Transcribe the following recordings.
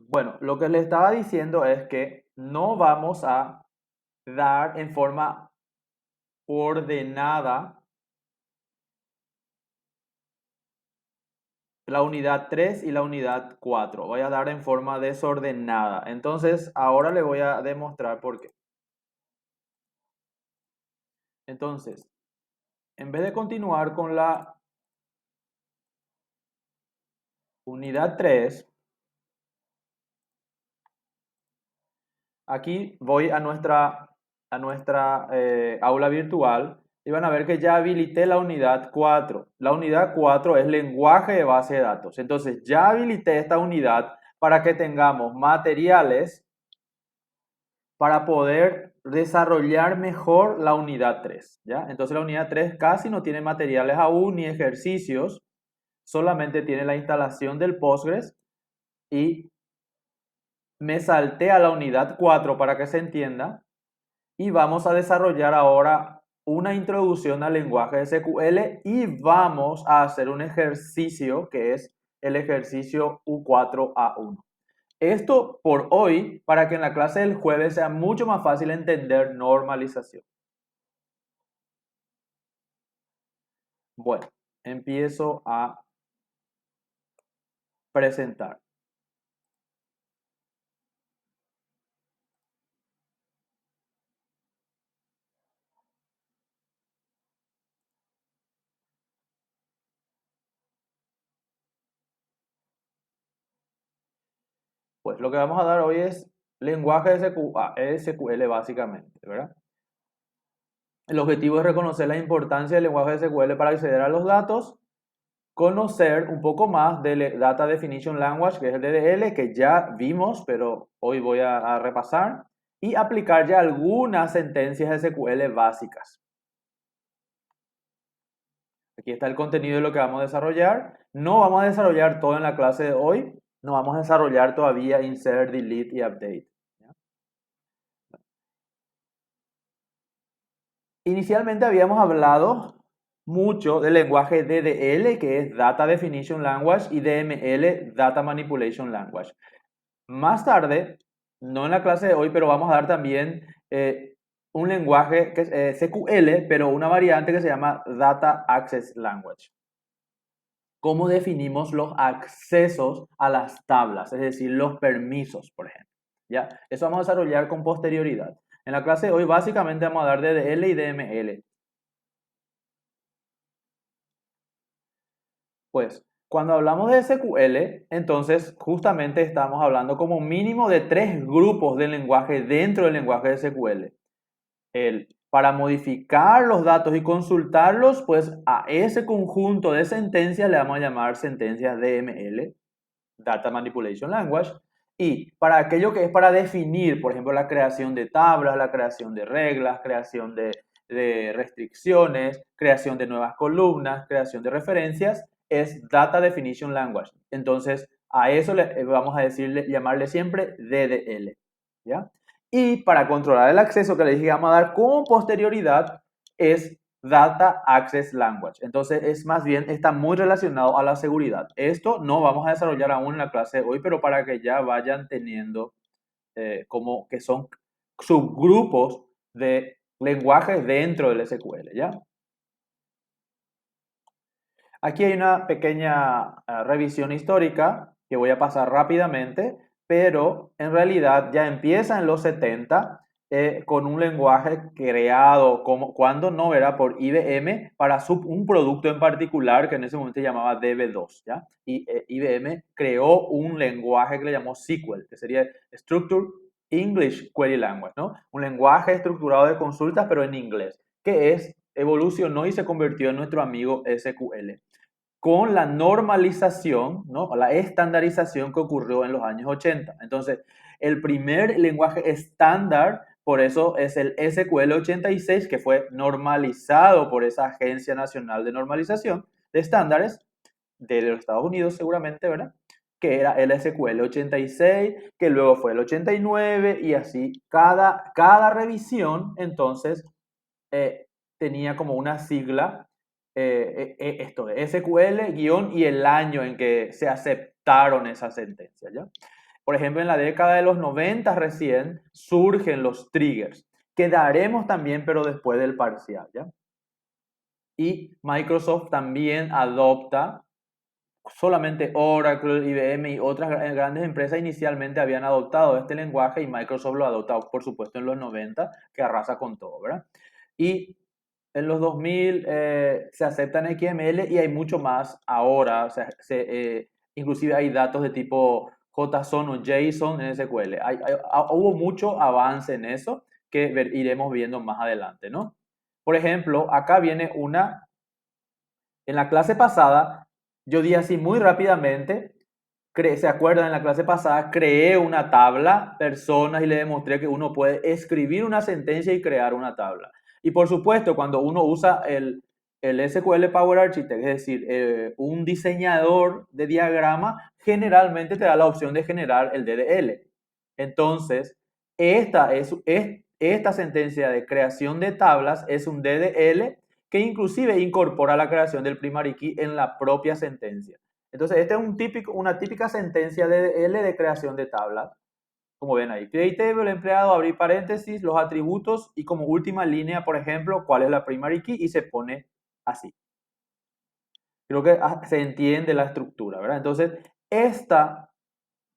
Bueno, lo que le estaba diciendo es que no vamos a dar en forma ordenada la unidad 3 y la unidad 4. Voy a dar en forma desordenada. Entonces, ahora le voy a demostrar por qué. Entonces, en vez de continuar con la unidad 3, aquí voy a nuestra aula virtual y van a ver que ya habilité la unidad 4. La unidad 4 es lenguaje de base de datos. Entonces ya habilité esta unidad para que tengamos materiales para poder desarrollar mejor la unidad 3, ¿ya? Entonces la unidad 3 casi no tiene materiales aún ni ejercicios, solamente tiene la instalación del Postgres y me salté a la unidad 4 para que se entienda y vamos a desarrollar ahora una introducción al lenguaje de SQL y vamos a hacer un ejercicio que es el ejercicio U4A1. Esto por hoy para que en la clase del jueves sea mucho más fácil entender normalización. Bueno, empiezo a presentar. Pues lo que vamos a dar hoy es lenguaje de SQL básicamente, ¿verdad? El objetivo es reconocer la importancia del lenguaje de SQL para acceder a los datos, conocer un poco más del Data Definition Language, que es el DDL, que ya vimos, pero hoy voy a repasar, y aplicar ya algunas sentencias SQL básicas. Aquí está el contenido de lo que vamos a desarrollar. No vamos a desarrollar todo en la clase de hoy, no vamos a desarrollar todavía insert, delete y update. Inicialmente habíamos hablado mucho del lenguaje DDL, que es Data Definition Language, y DML, Data Manipulation Language. Más tarde, no en la clase de hoy, pero vamos a dar también un lenguaje que es SQL, pero una variante que se llama Data Access Language. ¿Cómo definimos los accesos a las tablas? Es decir, los permisos, por ejemplo. ¿Ya? Eso vamos a desarrollar con posterioridad. En la clase de hoy básicamente vamos a dar DDL y DML. Pues cuando hablamos de SQL, entonces justamente estamos hablando como mínimo de tres grupos de lenguaje dentro del lenguaje de SQL. Para modificar los datos y consultarlos, pues a ese conjunto de sentencias le vamos a llamar sentencias DML, Data Manipulation Language. Y para aquello que es para definir, por ejemplo, la creación de tablas, la creación de reglas, creación de restricciones, creación de nuevas columnas, creación de referencias, es Data Definition Language. Entonces, a eso le vamos a llamarle siempre DDL. ¿Ya? Y para controlar el acceso que le dije que vamos a dar con posterioridad es Data Access Language. Entonces es más bien, está muy relacionado a la seguridad. Esto no vamos a desarrollar aún en la clase de hoy, pero para que ya vayan teniendo como que son subgrupos de lenguajes dentro del SQL, ¿ya? Aquí hay una pequeña revisión histórica que voy a pasar rápidamente, pero en realidad ya empieza en los 70 con un lenguaje creado como cuando no era por IBM para un producto en particular que en ese momento se llamaba DB2, ¿ya? Y IBM creó un lenguaje que le llamó SQL, que sería Structured English Query Language, ¿no? Un lenguaje estructurado de consultas, pero en inglés, que evolucionó y se convirtió en nuestro amigo SQL con la normalización, ¿no? O la estandarización que ocurrió en los años 80. Entonces, el primer lenguaje estándar, por eso es el SQL 86, que fue normalizado por esa Agencia Nacional de Normalización de Estándares de los Estados Unidos, seguramente, ¿verdad? Que era el SQL 86, que luego fue el 89, y así cada revisión, entonces, tenía como una sigla, esto de SQL guión y el año en que se aceptaron esas sentencias, ¿ya? Por ejemplo, en la década de los 90 recién surgen los triggers, que daremos también, pero después del parcial, ¿ya? Y Microsoft también adopta, solamente Oracle, IBM y otras grandes empresas inicialmente habían adoptado este lenguaje y Microsoft lo adoptó, por supuesto, en los 90, que arrasa con todo, ¿verdad? Y en los 2000 se aceptan XML y hay mucho más ahora, o sea, inclusive hay datos de tipo JSON o JSON en SQL. Hubo mucho avance en eso que iremos viendo más adelante, ¿no? Por ejemplo, acá viene una, en la clase pasada, yo di así muy rápidamente, ¿se acuerdan? En la clase pasada creé una tabla, personas, y le demostré que uno puede escribir una sentencia y crear una tabla. Y por supuesto, cuando uno usa el SQL Power Architect, es decir, un diseñador de diagrama, generalmente te da la opción de generar el DDL. Entonces, esta sentencia de creación de tablas es un DDL que inclusive incorpora la creación del primary key en la propia sentencia. Entonces, esta es una típica sentencia de DDL de creación de tablas. Como ven ahí, create table, empleado, abrir paréntesis, los atributos y como última línea, por ejemplo, cuál es la primary key y se pone así. Creo que se entiende la estructura, ¿verdad? Entonces,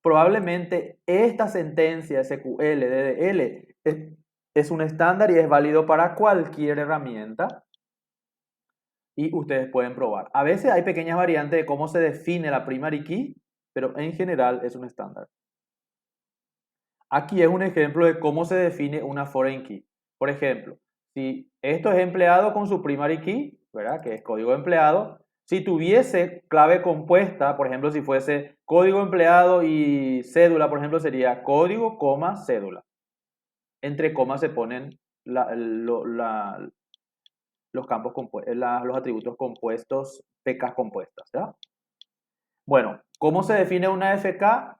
probablemente esta sentencia SQL, DDL, es un estándar y es válido para cualquier herramienta y ustedes pueden probar. A veces hay pequeñas variantes de cómo se define la primary key, pero en general es un estándar. Aquí es un ejemplo de cómo se define una foreign key. Por ejemplo, si esto es empleado con su primary key, ¿verdad? Que es código empleado. Si tuviese clave compuesta, por ejemplo, si fuese código empleado y cédula, por ejemplo, sería código, coma, cédula. Entre comas se ponen los campos compuestos, los atributos compuestos, pecas compuestas, ¿verdad? Bueno, ¿cómo se define una FK?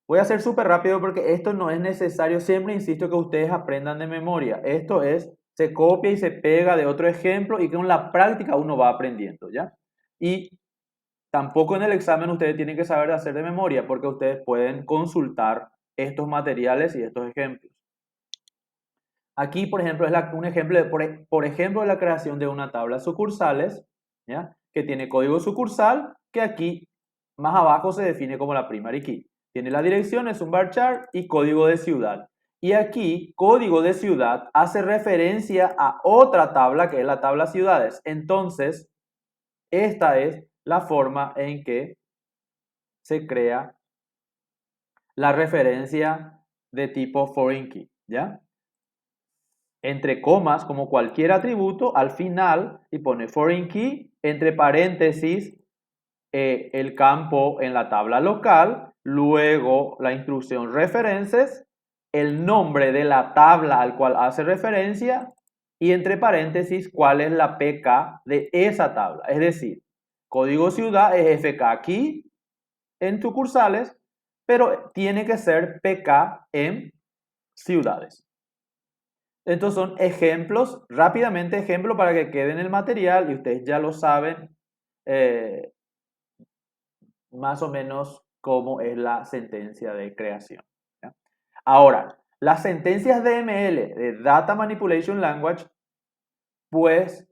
Voy a ser súper rápido porque esto no es necesario. Siempre insisto que ustedes aprendan de memoria. Esto se copia y se pega de otro ejemplo y que con la práctica uno va aprendiendo, ¿ya? Y tampoco en el examen ustedes tienen que saber de hacer de memoria porque ustedes pueden consultar estos materiales y estos ejemplos. Aquí, por ejemplo, es un ejemplo, por ejemplo, de la creación de una tabla sucursales, ¿ya? Que tiene código sucursal, que aquí más abajo se define como la primary key. Tiene la dirección, es un varchar y código de ciudad. Y aquí, código de ciudad hace referencia a otra tabla que es la tabla ciudades. Entonces, esta es la forma en que se crea la referencia de tipo foreign key, ¿ya? Entre comas, como cualquier atributo, al final, y pone foreign key, entre paréntesis, el campo en la tabla local, luego la instrucción references, el nombre de la tabla al cual hace referencia y entre paréntesis cuál es la PK de esa tabla. Es decir, código ciudad es FK aquí en sucursales, pero tiene que ser PK en ciudades. Estos son ejemplos, rápidamente ejemplo para que quede en el material y ustedes ya lo saben. Más o menos cómo es la sentencia de creación, ¿ya? Ahora, las sentencias DML, de Data Manipulation Language, pues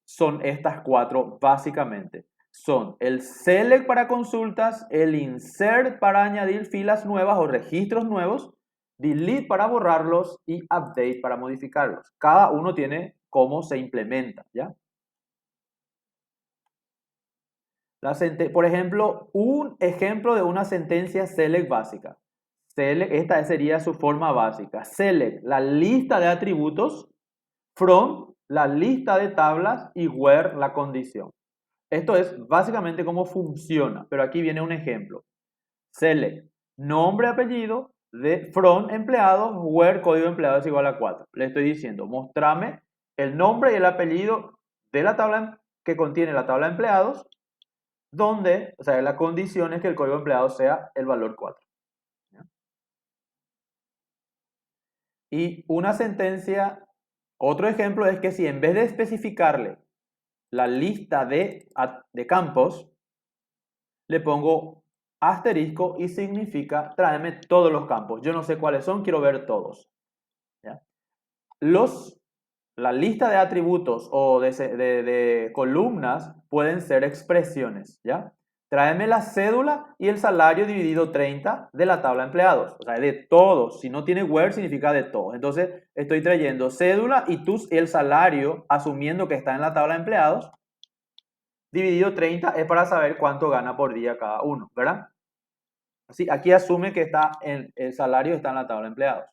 son estas cuatro básicamente. Son el select para consultas, el insert para añadir filas nuevas o registros nuevos, delete para borrarlos y update para modificarlos. Cada uno tiene cómo se implementa, ¿ya? Por ejemplo, un ejemplo de una sentencia select básica. Esta sería su forma básica. Select, la lista de atributos, from, la lista de tablas y where, la condición. Esto es básicamente cómo funciona, pero aquí viene un ejemplo. Select, nombre, apellido, from empleados, where código empleado es igual a 4. Le estoy diciendo, mostrame el nombre y el apellido de la tabla que contiene la tabla de empleados donde, o sea, la condición es que el código empleado sea el valor 4. ¿Ya? Y una sentencia, otro ejemplo es que si en vez de especificarle la lista de campos, le pongo asterisco y significa tráeme todos los campos. Yo no sé cuáles son, quiero ver todos. ¿Ya? La lista de atributos o de columnas pueden ser expresiones, ¿ya? Tráeme la cédula y el salario dividido 30 de la tabla de empleados. O sea, de todos. Si no tiene where, significa de todos. Entonces, estoy trayendo cédula y el salario, asumiendo que está en la tabla de empleados, dividido 30 es para saber cuánto gana por día cada uno, ¿verdad? Así, aquí asume que el salario está en la tabla de empleados.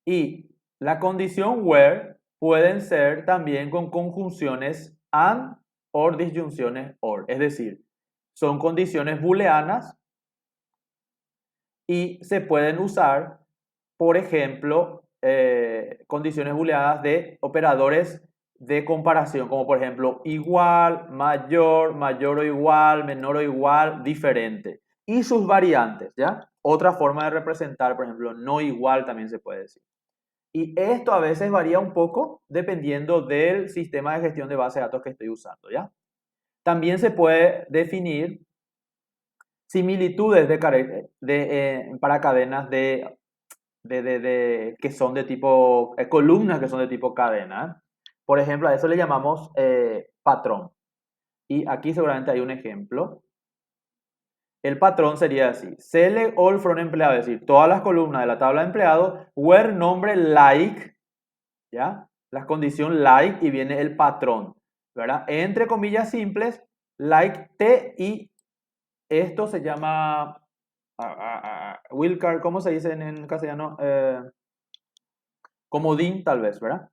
Y la condición where pueden ser también con conjunciones and or disyunciones or. Es decir, son condiciones booleanas y se pueden usar, por ejemplo, condiciones booleanas de operadores de comparación, como por ejemplo igual, mayor, mayor o igual, menor o igual, diferente. Y sus variantes, ¿ya? Otra forma de representar, por ejemplo, no igual también se puede decir. Y esto a veces varía un poco dependiendo del sistema de gestión de base de datos que estoy usando, ¿ya? También se puede definir similitudes para cadenas que son de tipo, columnas que son de tipo cadena. Por ejemplo, a eso le llamamos patrón. Y aquí seguramente hay un ejemplo. El patrón sería así: select all from empleado, es decir, todas las columnas de la tabla de empleado, where nombre like, ¿ya? La condición like y viene el patrón, ¿verdad? Entre comillas simples, like T y esto se llama wildcard, ¿cómo se dice en castellano? Comodín tal vez, ¿verdad?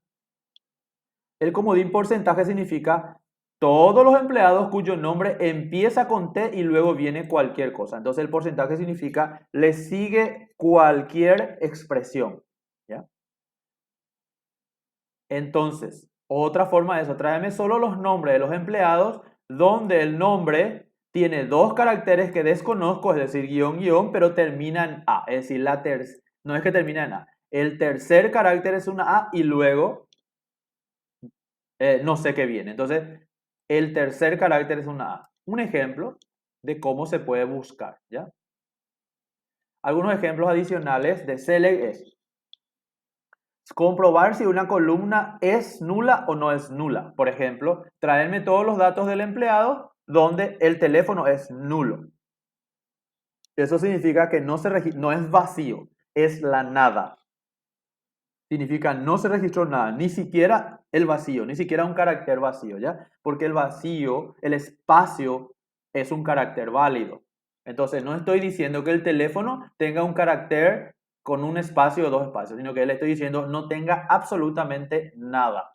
El comodín porcentaje significa todos los empleados cuyo nombre empieza con T y luego viene cualquier cosa. Entonces el porcentaje significa le sigue cualquier expresión, ¿ya? Entonces, otra forma de eso, tráeme solo los nombres de los empleados donde el nombre tiene dos caracteres que desconozco, es decir, guión, guión, pero termina en A. Es decir, no es que termina en A. El tercer carácter es una A y luego no sé qué viene. Entonces, el tercer carácter es una A. Un ejemplo de cómo se puede buscar, ¿ya? Algunos ejemplos adicionales de select es comprobar si una columna es nula o no es nula. Por ejemplo, traerme todos los datos del empleado donde el teléfono es nulo. Eso significa que no es vacío, es la nada. Significa no se registró nada, ni siquiera el vacío, ni siquiera un carácter vacío, ¿ya? Porque el vacío, el espacio, es un carácter válido. Entonces, no estoy diciendo que el teléfono tenga un carácter con un espacio o dos espacios, sino que le estoy diciendo no tenga absolutamente nada.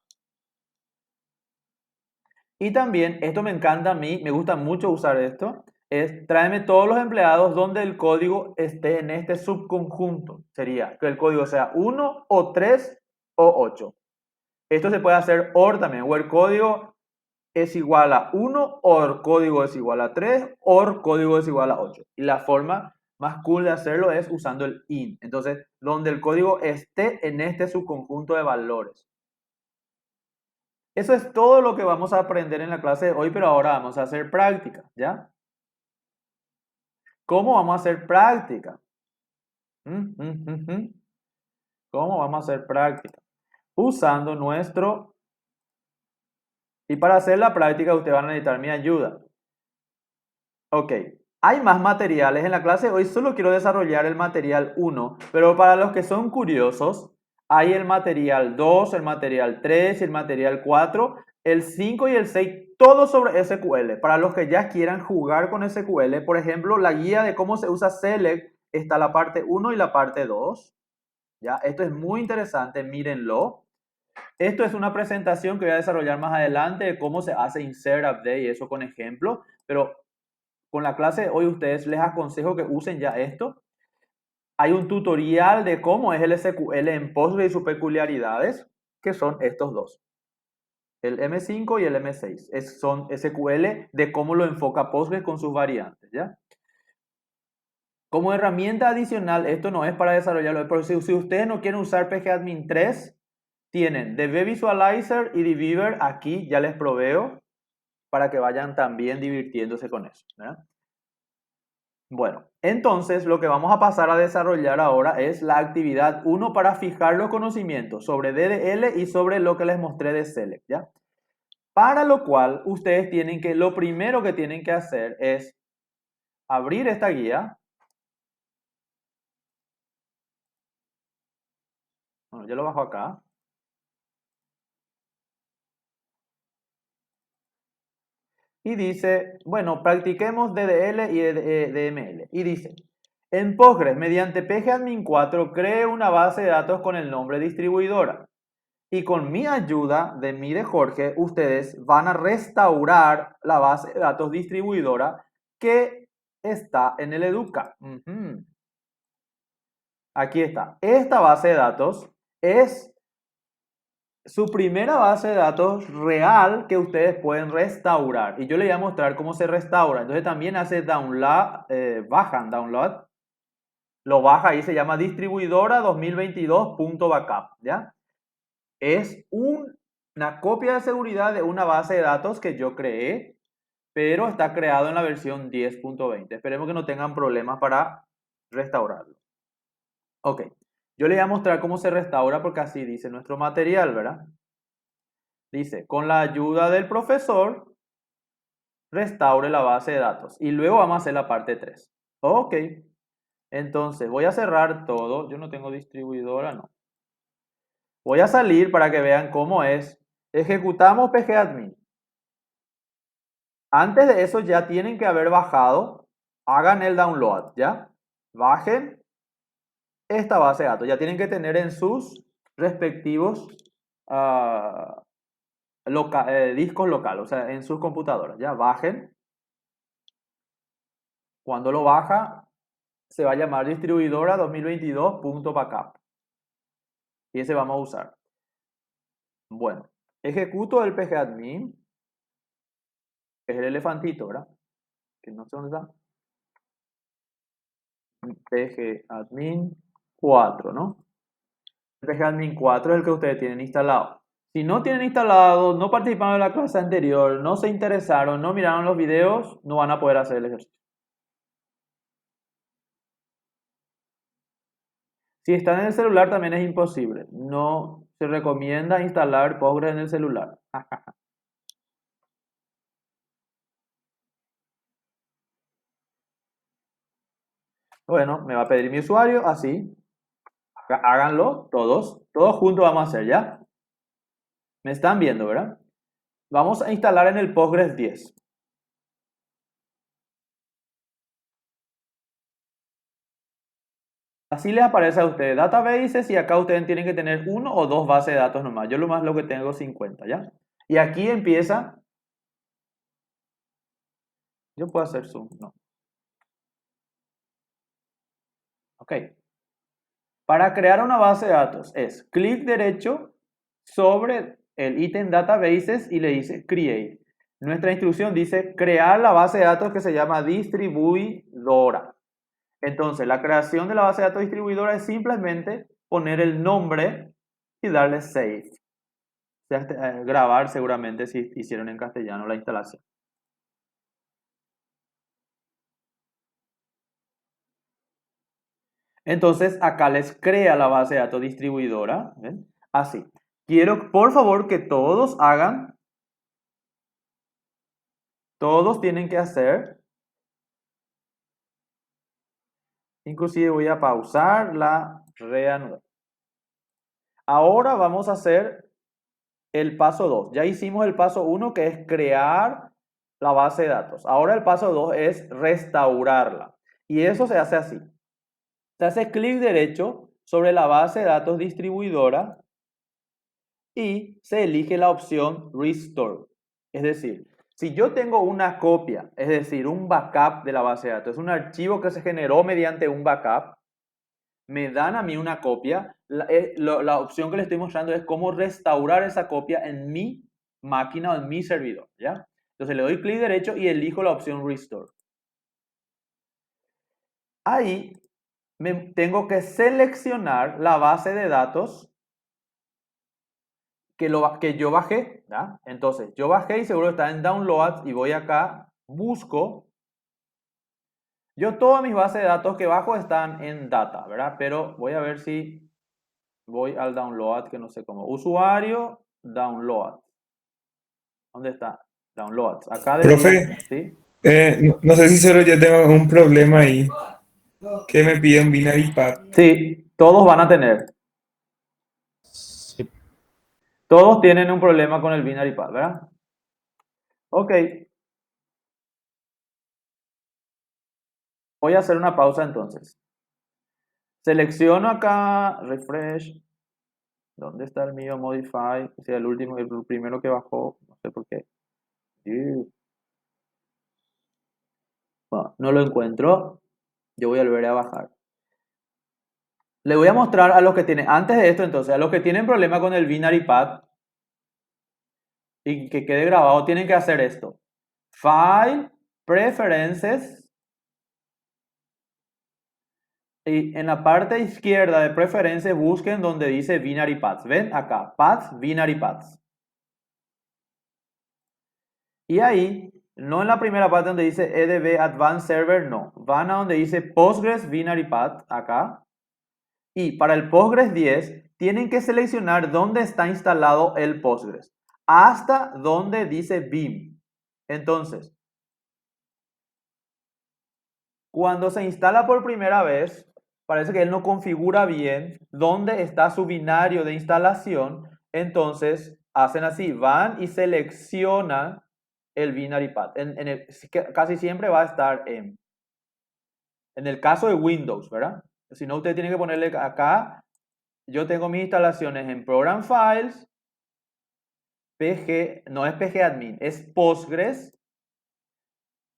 Y también, esto me encanta a mí, me gusta mucho usar esto, es tráeme todos los empleados donde el código esté en este subconjunto. Sería que el código sea 1 o 3 o 8. Esto se puede hacer OR también, o el código es igual a 1, OR código es igual a 3, OR código es igual a 8. Y la forma más cool de hacerlo es usando el IN. Entonces, donde el código esté en este subconjunto de valores. Eso es todo lo que vamos a aprender en la clase de hoy, pero ahora vamos a hacer práctica, ¿ya? ¿Cómo vamos a hacer práctica? ¿Cómo vamos a hacer práctica? Usando nuestro... Y para hacer la práctica, ustedes van a necesitar mi ayuda. Ok, hay más materiales en la clase. Hoy solo quiero desarrollar el material 1, pero para los que son curiosos, hay el material 2, el material 3, el material 4, el 5 y el 6, todo sobre SQL. Para los que ya quieran jugar con SQL, por ejemplo, la guía de cómo se usa Select está la parte 1 y la parte 2. ¿Ya? Esto es muy interesante, mírenlo. Esto es una presentación que voy a desarrollar más adelante de cómo se hace insert, update y eso con ejemplo, pero con la clase de hoy ustedes les aconsejo que usen ya esto. Hay un tutorial de cómo es el SQL en Postgre y sus peculiaridades, que son estos dos. El M5 y el M6. Son SQL de cómo lo enfoca Postgre con sus variantes, ¿ya? Como herramienta adicional, esto no es para desarrollarlo, pero si ustedes no quieren usar pgadmin 3, tienen DB Visualizer y DBeaver aquí, ya les proveo. para que vayan también divirtiéndose con eso, ¿verdad? Bueno, entonces lo que vamos a pasar a desarrollar ahora es la actividad 1 para fijar los conocimientos sobre DDL y sobre lo que les mostré de Select, ¿ya? Para lo cual ustedes tienen que, lo primero que tienen que hacer es abrir esta guía. Bueno, yo lo bajo acá. Y dice, bueno, practiquemos DDL y DML. Y dice, en Postgres, mediante pgadmin 4, cree una base de datos con el nombre distribuidora. Y con mi ayuda, de Jorge, ustedes van a restaurar la base de datos distribuidora que está en el Educa. Aquí está. Esta base de datos es su primera base de datos real que ustedes pueden restaurar. Y yo les voy a mostrar cómo se restaura. Entonces también hace download, bajan download. Lo baja y se llama distribuidora 2022.backup, ¿ya? Es una copia de seguridad de una base de datos que yo creé, pero está creado en la versión 10.20. Esperemos que no tengan problemas para restaurarlo. Ok, yo les voy a mostrar cómo se restaura porque así dice nuestro material, ¿verdad? Dice, con la ayuda del profesor, restaure la base de datos. Y luego vamos a hacer la parte 3. Ok, entonces voy a cerrar todo. Yo no tengo distribuidora, no. Voy a salir para que vean cómo es. Ejecutamos pgadmin. Antes de eso ya tienen que haber bajado. Hagan el download, ¿ya? Bajen esta base de datos. Ya tienen que tener en sus respectivos ah, discos locales, o sea, en sus computadoras. Ya bajen. Cuando lo baja, se va a llamar distribuidora 2022.backup. Y ese vamos a usar. Bueno, ejecuto el pgadmin, que es el elefantito, ¿verdad? Que no sé dónde está. pgadmin 4, ¿no? El pgadmin 4 es el que ustedes tienen instalado. Si no tienen instalado, no participaron en la clase anterior, no se interesaron, no miraron los videos, no van a poder hacer el ejercicio. Si están en el celular también es imposible. No se recomienda instalar Postgres en el celular. Bueno, me va a pedir mi usuario, así. Háganlo todos juntos vamos a hacer, ¿ya? Me están viendo, ¿verdad? Vamos a instalar en el Postgres 10. Así les aparece a ustedes databases y acá ustedes tienen que tener uno o dos bases de datos nomás. Yo lo que tengo es 50, ¿ya? Y aquí empieza. Yo puedo hacer zoom, no. Ok. Para crear una base de datos es clic derecho sobre el ítem databases y le dice create. Nuestra instrucción dice crear la base de datos que se llama distribuidora. Entonces, la creación de la base de datos distribuidora es simplemente poner el nombre y darle save. O sea, grabar seguramente si hicieron en castellano la instalación. Entonces, acá les crea la base de datos distribuidora. ¿Ven? Así. Quiero, por favor, que todos hagan. Todos tienen que hacer. Inclusive voy a pausar la reanudar. Ahora vamos a hacer el paso 2. Ya hicimos el paso 1 que es crear la base de datos. Ahora el paso 2 es restaurarla. Y eso se hace así. Se hace clic derecho sobre la base de datos distribuidora y se elige la opción Restore. Es decir, si yo tengo una copia, es decir, un backup de la base de datos, es un archivo que se generó mediante un backup, me dan a mí una copia. La opción que les estoy mostrando es cómo restaurar esa copia en mi máquina o en mi servidor, ¿ya? Entonces le doy clic derecho y elijo la opción Restore. Ahí tengo que seleccionar la base de datos que yo bajé, ¿ya? Entonces, yo bajé y seguro está en downloads y voy acá, busco. Yo todas mis bases de datos que bajo están en data, ¿verdad? Pero voy a ver si voy al download, que no sé cómo. Usuario, download. ¿Dónde está? Downloads. Acá debería, Profe, ¿sí? no sé si solo yo tengo un problema ahí, que me pide un binary pad. Sí, todos van a tener. Sí. Todos tienen un problema con el binary pad, ¿verdad? Ok, voy a hacer una pausa entonces. Selecciono acá, refresh. ¿Dónde está el mío? Modify. O sea, el último, el primero que bajó. No sé por qué. Bueno, no lo encuentro. Yo voy a volver a bajar. Le voy a mostrar a los que tienen, antes de esto entonces, a los que tienen problema con el binary pad y que quede grabado, tienen que hacer esto. File, Preferences, y en la parte izquierda de Preferences busquen donde dice binary paths. ¿Ven? Acá, paths, binary paths. Y ahí, no en la primera parte donde dice EDB Advanced Server, no. Van a donde dice Postgres Binary Path, acá. Y para el Postgres 10, tienen que seleccionar dónde está instalado el Postgres. Hasta donde dice Vim. Entonces, cuando se instala por primera vez, parece que él no configura bien dónde está su binario de instalación. Entonces, hacen así, van y seleccionan el binary path. Casi siempre va a estar en el caso de Windows, ¿verdad? Si no, usted tiene que ponerle acá, yo tengo mis instalaciones en Program Files, PG, no es PGadmin, es Postgres,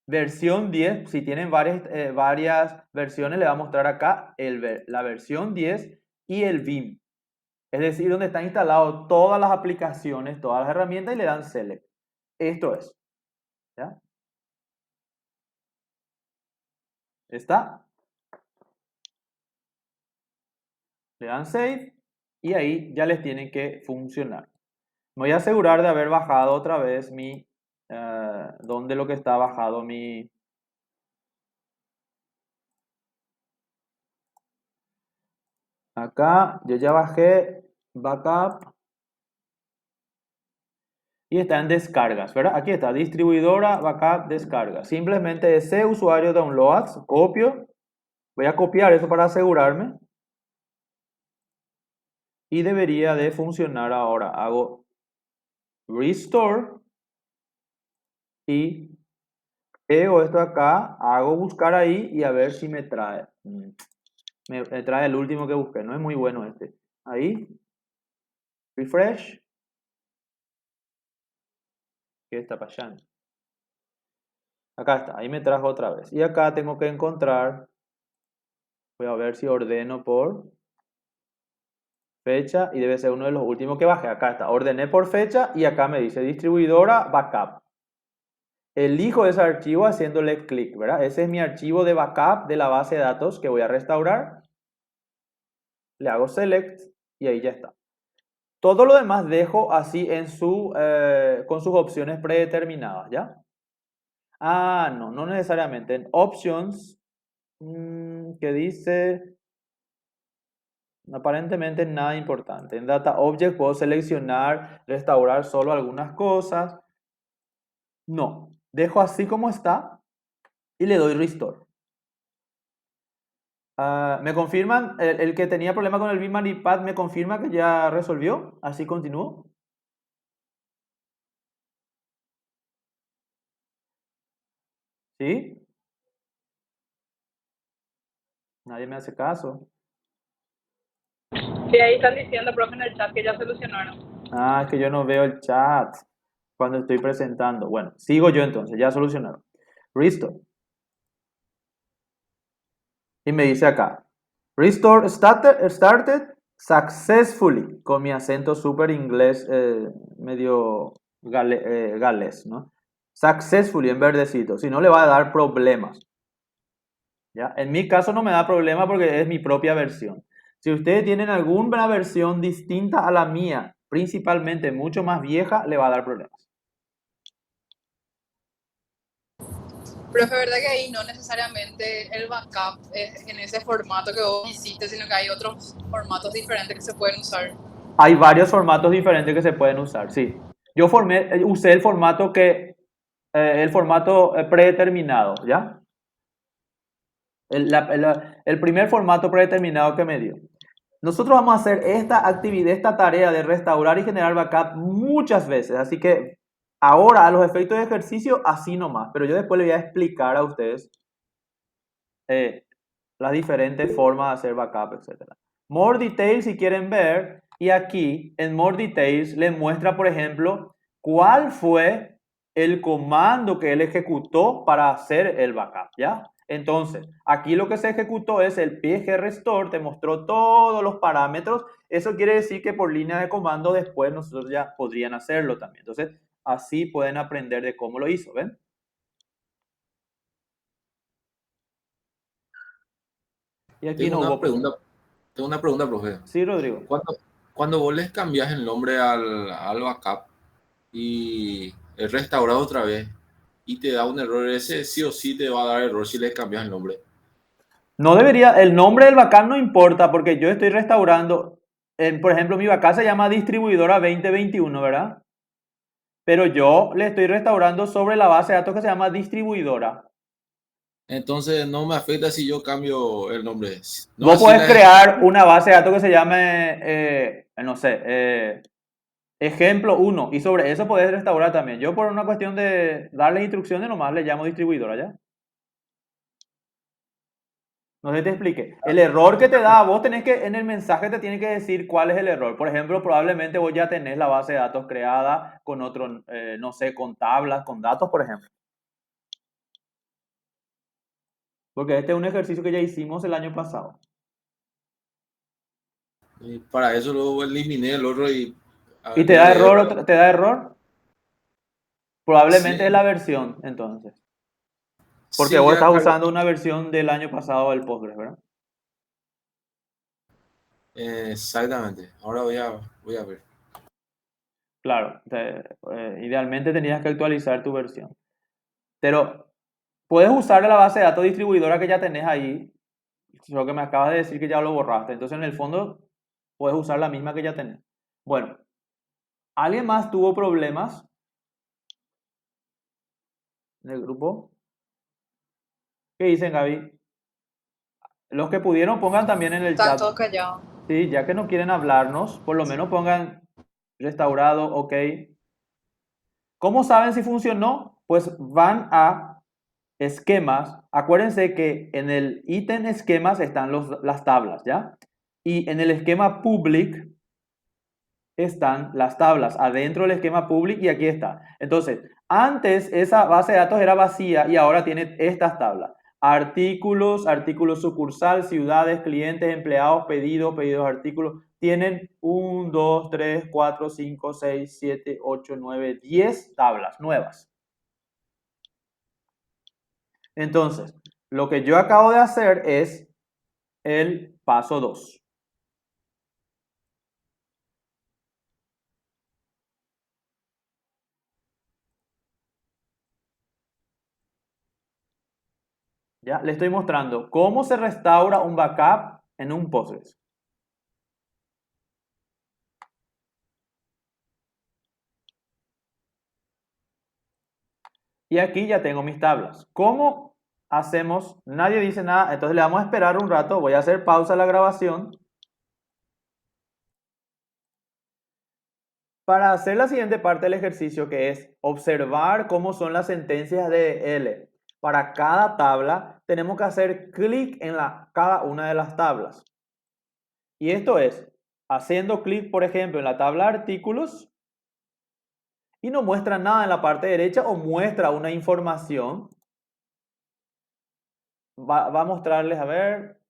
versión 10. Si tienen varias versiones, le va a mostrar acá la versión 10 y el Vim. Es decir, donde están instaladas todas las aplicaciones, todas las herramientas y le dan Select. Esto es. ¿Ya? ¿Está? Le dan Save y ahí ya les tiene que funcionar. Me voy a asegurar de haber bajado otra vez donde lo que está bajado mi... Acá yo ya bajé backup y está en descargas, ¿verdad? Aquí está, distribuidora, backup, descarga. Simplemente ese usuario downloads, copio, voy a copiar eso para asegurarme y debería de funcionar ahora. Hago restore y pego esto acá, hago buscar ahí y a ver si me trae. Me trae el último que busqué, no es muy bueno este. Ahí, refresh. ¿Qué está pasando? Acá está, ahí me trajo otra vez. Y acá tengo que encontrar, voy a ver si ordeno por fecha y debe ser uno de los últimos que bajé. Acá está, ordené por fecha y acá me dice distribuidora backup. Elijo ese archivo haciéndole clic, ¿verdad? Ese es mi archivo de backup de la base de datos que voy a restaurar. Le hago select y ahí ya está. Todo lo demás dejo así con sus opciones predeterminadas, ¿ya? Ah, no, no necesariamente. En options, que dice, aparentemente nada importante. En Data Object puedo seleccionar, restaurar solo algunas cosas. No, dejo así como está y le doy Restore. ¿Me confirman? El que tenía problema con el Bitmap Pad me confirma que ya resolvió. Así continúo. ¿Sí? Nadie me hace caso. Sí, ahí están diciendo, profe, en el chat que ya solucionaron. Ah, es que yo no veo el chat cuando estoy presentando. Bueno, sigo yo entonces, ya solucionaron. Restore. Y me dice acá, Restore started successfully, con mi acento súper inglés, medio galés, ¿no? Successfully en verdecito, si no le va a dar problemas. ¿Ya? En mi caso no me da problema porque es mi propia versión. Si ustedes tienen alguna versión distinta a la mía principalmente mucho más vieja, le va a dar problemas. Pero es verdad que ahí no necesariamente el backup es en ese formato que vos hiciste, sino que hay otros formatos diferentes que se pueden usar. Hay varios formatos diferentes que se pueden usar, sí. Yo usé el formato predeterminado, ¿ya? El primer formato predeterminado que me dio. Nosotros vamos a hacer esta actividad, esta tarea de restaurar y generar backup muchas veces, así que ahora a los efectos de ejercicio así nomás, pero yo después les voy a explicar a ustedes las diferentes formas de hacer backup, etc. More details si quieren ver, y aquí en More details les muestra, por ejemplo, cuál fue el comando que él ejecutó para hacer el backup, ¿ya? Entonces, aquí lo que se ejecutó es el pg-restore, te mostró todos los parámetros. Eso quiere decir que por línea de comando después nosotros ya podrían hacerlo también. Entonces, así pueden aprender de cómo lo hizo, ¿ven? Y aquí Tengo no una hubo problema. pregunta, tengo una pregunta, profe. Sí, Rodrigo. Cuando vos les cambias el nombre al backup y es restaurado otra vez y te da un error, ese sí o sí te va a dar error si le cambias el nombre. No debería, el nombre del backup no importa porque yo estoy restaurando, por ejemplo, mi backup se llama distribuidora 2021, ¿verdad? Pero yo le estoy restaurando sobre la base de datos que se llama distribuidora. Entonces no me afecta si yo cambio el nombre. No Vos así podés crear una base de datos que se llame, no sé, ejemplo 1 y sobre eso podés restaurar también. Yo por una cuestión de darle instrucciones nomás le llamo distribuidora, ¿ya? No sé si te explique. El error que te da, vos tenés que, en el mensaje te tiene que decir cuál es el error. Por ejemplo, probablemente vos ya tenés la base de datos creada con otro, no sé, con tablas, con datos, por ejemplo. Porque este es un ejercicio que ya hicimos el año pasado. Y para eso luego eliminé el otro y ¿Y te da agregué error? otro. ¿Te da error? Probablemente es Sí, la versión, entonces. Porque sí, vos ya estás cargué. usando una versión del año pasado del Postgres, ¿verdad? Exactamente. Ahora voy a ver. Claro. Idealmente tenías que actualizar tu versión. Pero puedes usar la base de datos distribuidora que ya tenés ahí. Lo que me acabas de decir que ya lo borraste. Entonces, en el fondo, puedes usar la misma que ya tenés. Bueno, ¿alguien más tuvo problemas en el grupo? ¿Qué dicen, Gaby? Los que pudieron pongan también en el Están chat. todos callados. Sí, ya que no quieren hablarnos, por lo menos pongan restaurado, ok. ¿Cómo saben si funcionó? Pues van a esquemas. Acuérdense que en el ítem esquemas están las tablas, ¿ya? Y en el esquema public están las tablas adentro del esquema public y aquí está. Entonces, antes esa base de datos era vacía y ahora tiene estas tablas. Artículos, artículos sucursal, ciudades, clientes, empleados, pedidos, pedidos, artículos. Tienen 1, 2, 3, 4, 5, 6, 7, 8, 9, 10 tablas nuevas. Entonces, lo que yo acabo de hacer es el paso 2. ¿Ya? Le estoy mostrando cómo se restaura un backup en un Postgres. Y aquí ya tengo mis tablas. ¿Cómo hacemos? Nadie dice nada, entonces le vamos a esperar un rato. Voy a hacer pausa a la grabación para hacer la siguiente parte del ejercicio, que es observar cómo son las sentencias de L. Para cada tabla tenemos que hacer clic en cada una de las tablas. Y esto es haciendo clic, por ejemplo, en la tabla artículos y no muestra nada en la parte derecha o muestra una información. Va a mostrarles, a ver,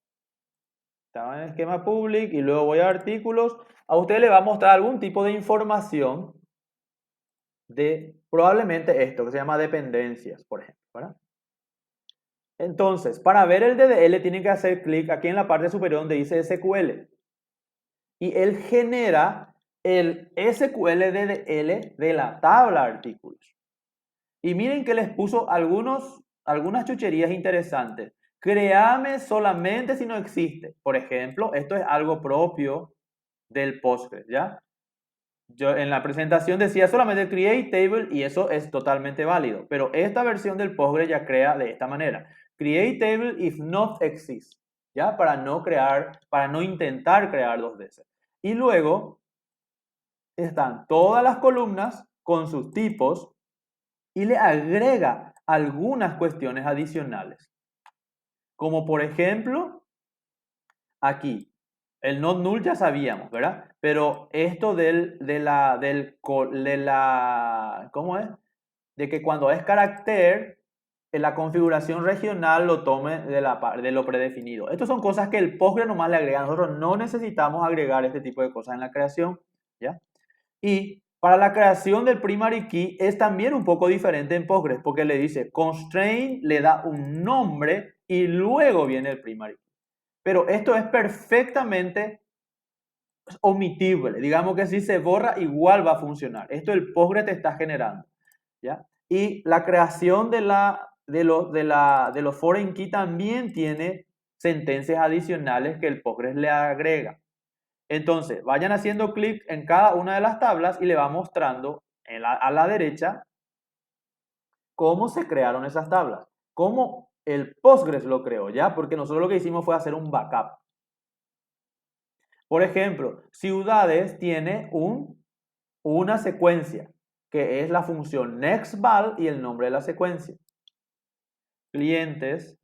estaba en el esquema public y luego voy a artículos. A usted le va a mostrar algún tipo de información de probablemente esto que se llama dependencias, por ejemplo, ¿verdad? Entonces, para ver el DDL tiene que hacer clic aquí en la parte superior donde dice SQL. Y él genera el SQL DDL de la tabla artículos. Y miren que les puso algunas chucherías interesantes. Créame solamente si no existe. Por ejemplo, esto es algo propio del Postgres, ¿ya? Yo en la presentación decía solamente create table y eso es totalmente válido. Pero esta versión del Postgres ya crea de esta manera. Create table if not exists, ¿ya? Para no intentar crear dos veces. Y luego están todas las columnas con sus tipos y le agrega algunas cuestiones adicionales. Como por ejemplo, aquí, el not null ya sabíamos, ¿verdad? Pero esto ¿cómo es? De que cuando es carácter, en la configuración regional lo tome de lo predefinido. Estas son cosas que el Postgres nomás le agrega. Nosotros no necesitamos agregar este tipo de cosas en la creación, ¿ya? Y para la creación del primary key es también un poco diferente en Postgres, porque le dice constraint, le da un nombre y luego viene el primary key. Pero esto es perfectamente omitible. Digamos que si se borra, igual va a funcionar. Esto el Postgres te está generando, ¿ya? Y la creación de los foreign key también tiene sentencias adicionales que el Postgres le agrega. Entonces, vayan haciendo clic en cada una de las tablas y le va mostrando a la derecha cómo se crearon esas tablas, cómo el Postgres lo creó, ¿ya? Porque nosotros lo que hicimos fue hacer un backup. Por ejemplo, ciudades tiene una secuencia, que es la función nextval y el nombre de la secuencia. Clientes,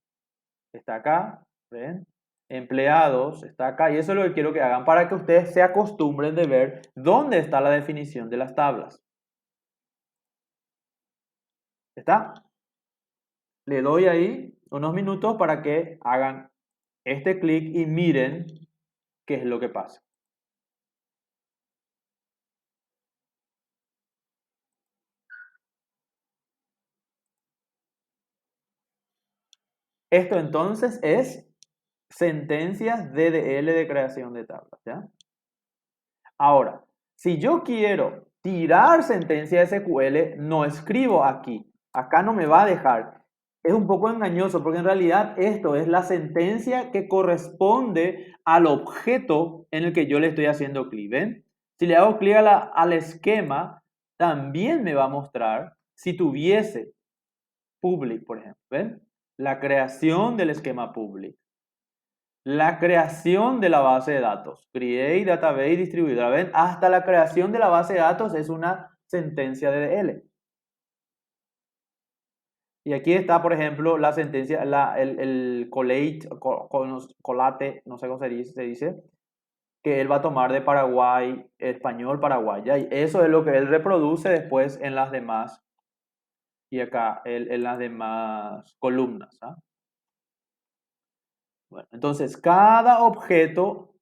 está acá, ¿ven? Empleados, está acá, y eso es lo que quiero que hagan para que ustedes se acostumbren de ver dónde está la definición de las tablas. ¿Está? Le doy ahí unos minutos para que hagan este clic y miren qué es lo que pasa. Esto entonces es sentencias DDL de creación de tablas, ¿ya? Ahora, si yo quiero tirar sentencia SQL, no escribo aquí. Acá no me va a dejar. Es un poco engañoso porque en realidad esto es la sentencia que corresponde al objeto en el que yo le estoy haciendo clic. ¿Ven? Si le hago clic al esquema, también me va a mostrar si tuviese public, por ejemplo. ¿Ven? La creación del esquema public. La creación de la base de datos. Create, database, distribuidora. ¿Ven? Hasta la creación de la base de datos es una sentencia DDL. Y aquí está, por ejemplo, la sentencia, el colate, no sé cómo se dice, que él va a tomar de Paraguay, español Paraguay. ¿Ya? Y eso es lo que él reproduce después en las demás, y acá en las demás columnas. ¿Ah? Bueno, entonces, cada objeto,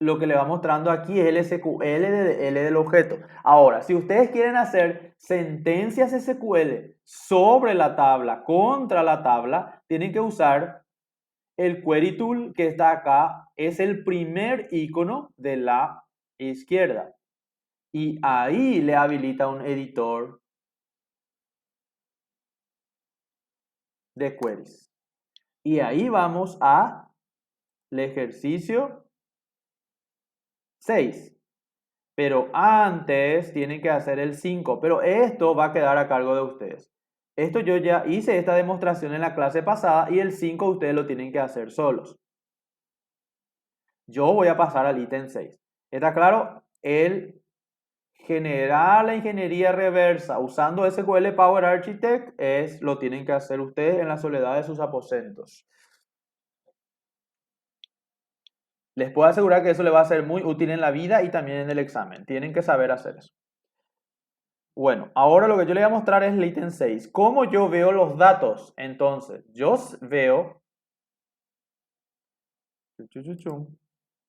lo que le va mostrando aquí es el SQL del objeto. Ahora, si ustedes quieren hacer sentencias SQL sobre la tabla, contra la tabla, tienen que usar el Query Tool que está acá. Es el primer icono de la izquierda. Y ahí le habilita un editor de queries. Y ahí vamos al ejercicio 6. Pero antes tienen que hacer el 5. Pero esto va a quedar a cargo de ustedes. Esto yo ya hice esta demostración en la clase pasada y el 5 ustedes lo tienen que hacer solos. Yo voy a pasar al ítem 6. ¿Está claro? El generar la ingeniería reversa usando SQL Power Architect lo tienen que hacer ustedes en la soledad de sus aposentos. Les puedo asegurar que eso le va a ser muy útil en la vida y también en el examen. Tienen que saber hacer eso. Bueno, ahora lo que yo les voy a mostrar es el ítem 6. ¿Cómo yo veo los datos? Entonces, yo veo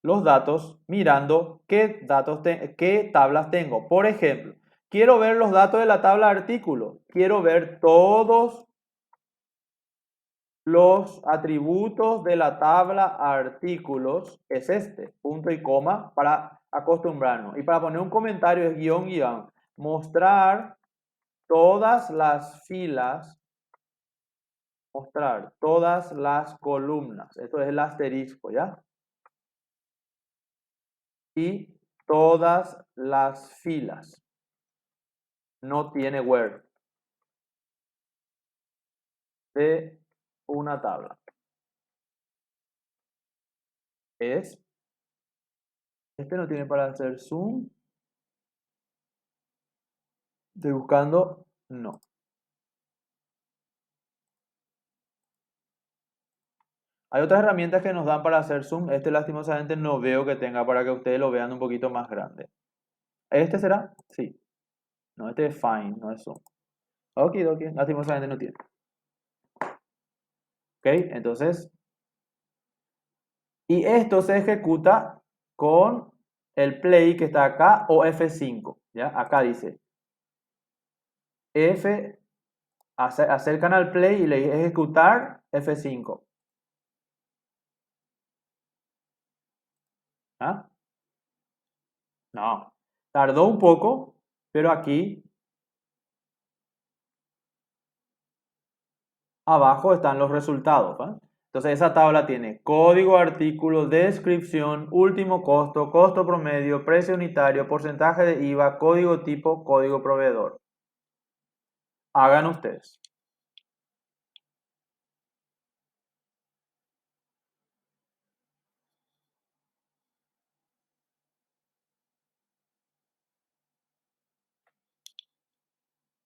los datos mirando qué tablas tengo. Por ejemplo, quiero ver los datos de la tabla artículo. Quiero ver todos los atributos de la tabla artículos. Es este, punto y coma, para acostumbrarnos. Y para poner un comentario es guión, guión. Mostrar todas las filas, mostrar todas las columnas. Esto es el asterisco, ¿ya? Y todas las filas. No tiene where. De una tabla. Este no tiene para hacer zoom. Estoy buscando, no. Hay otras herramientas que nos dan para hacer zoom. Este lastimosamente no veo que tenga para que ustedes lo vean un poquito más grande. ¿Este será? Sí. No, este es fine, no es zoom. Ok, lastimosamente no tiene. Ok, entonces. Y esto se ejecuta con el play que está acá o F5. ¿Ya? Acá dice acercan al play y le dice ejecutar F5. ¿Ah? No, tardó un poco, pero aquí abajo están los resultados. ¿Va? Entonces esa tabla tiene código, artículo, descripción, último costo, costo promedio, precio unitario, porcentaje de IVA, código tipo, código proveedor. Hagan ustedes.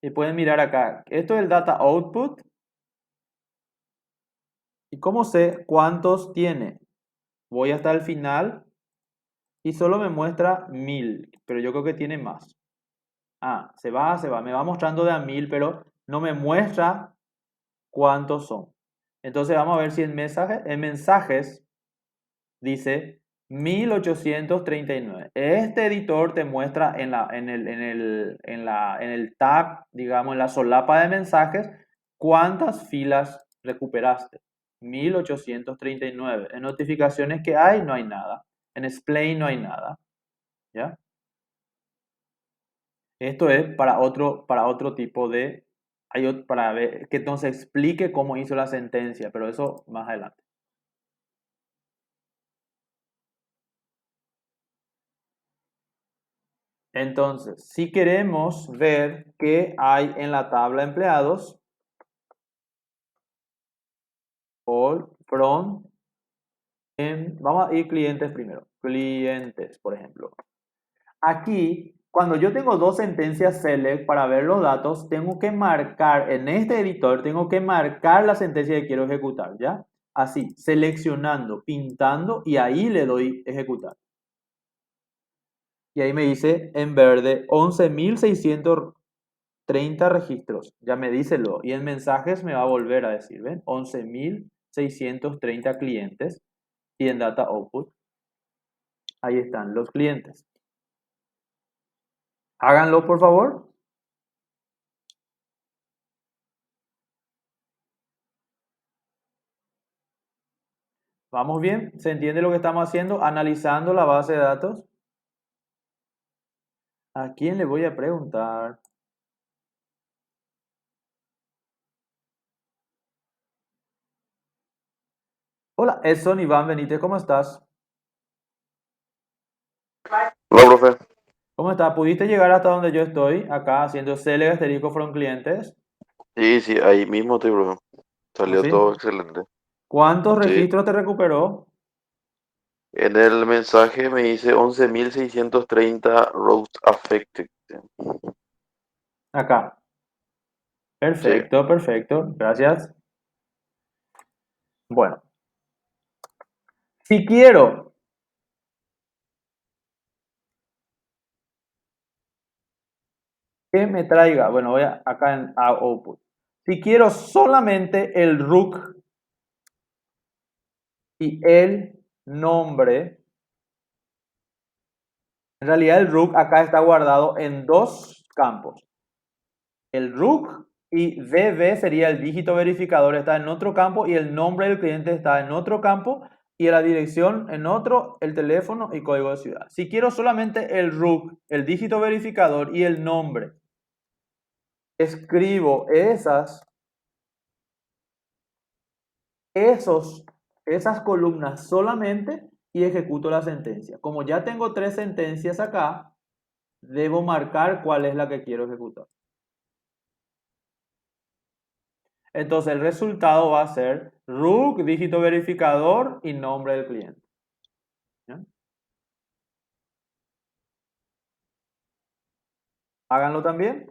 Y pueden mirar acá. Esto es el data output. ¿Y cómo sé cuántos tiene? Voy hasta el final y solo me muestra 1000, pero yo creo que tiene más. Ah, se va. Me va mostrando de a 1000, pero no me muestra cuántos son. Entonces vamos a ver si en mensajes dice 1839. Este editor te muestra en el tab, digamos, en la solapa de mensajes, cuántas filas recuperaste. 1839. En notificaciones que hay, no hay nada. En Explain no hay nada. ¿Ya? Esto es para otro tipo de... para ver que entonces explique cómo hizo la sentencia, pero eso más adelante. Entonces, si queremos ver qué hay en la tabla de empleados, all from, vamos a ir clientes primero. Clientes, por ejemplo. Aquí, cuando yo tengo dos sentencias select para ver los datos, tengo que marcar, en este editor, tengo que marcar la sentencia que quiero ejecutar, ¿ya? Así, seleccionando, pintando y ahí le doy ejecutar. Y ahí me dice en verde 11.630 registros. Ya me dice lo. Y en mensajes me va a volver a decir, ¿ven? 11.630 clientes. Y en data output, ahí están los clientes. Háganlo, por favor. ¿Vamos bien? ¿Se entiende lo que estamos haciendo? Analizando la base de datos. ¿A quién le voy a preguntar? Hola, Edson Iván Benítez, ¿cómo estás? Hola, profe. ¿Cómo estás? ¿Pudiste llegar hasta donde yo estoy? Acá haciendo select asterisco from clientes. Sí, sí, ahí mismo estoy, profe. ¿Oh, Salió sí? todo excelente. ¿Cuántos Sí. registros te recuperó? En el mensaje me dice 11.630 roads affected. Acá. Sí. Perfecto, perfecto. Gracias. Bueno, si quiero que me traiga, bueno, voy acá en output. Si quiero solamente el rook y el nombre, en realidad el rook acá está guardado en dos campos. El rook y DB sería el dígito verificador, está en otro campo y el nombre del cliente está en otro campo. y la dirección en otro, el teléfono y código de ciudad. Si quiero solamente el RUC, el dígito verificador y el nombre, escribo esas columnas solamente y ejecuto la sentencia. Como ya tengo 3 sentencias acá, debo marcar cuál es la que quiero ejecutar. Entonces el resultado va a ser RUC, dígito verificador y nombre del cliente. ¿Ya? Háganlo también.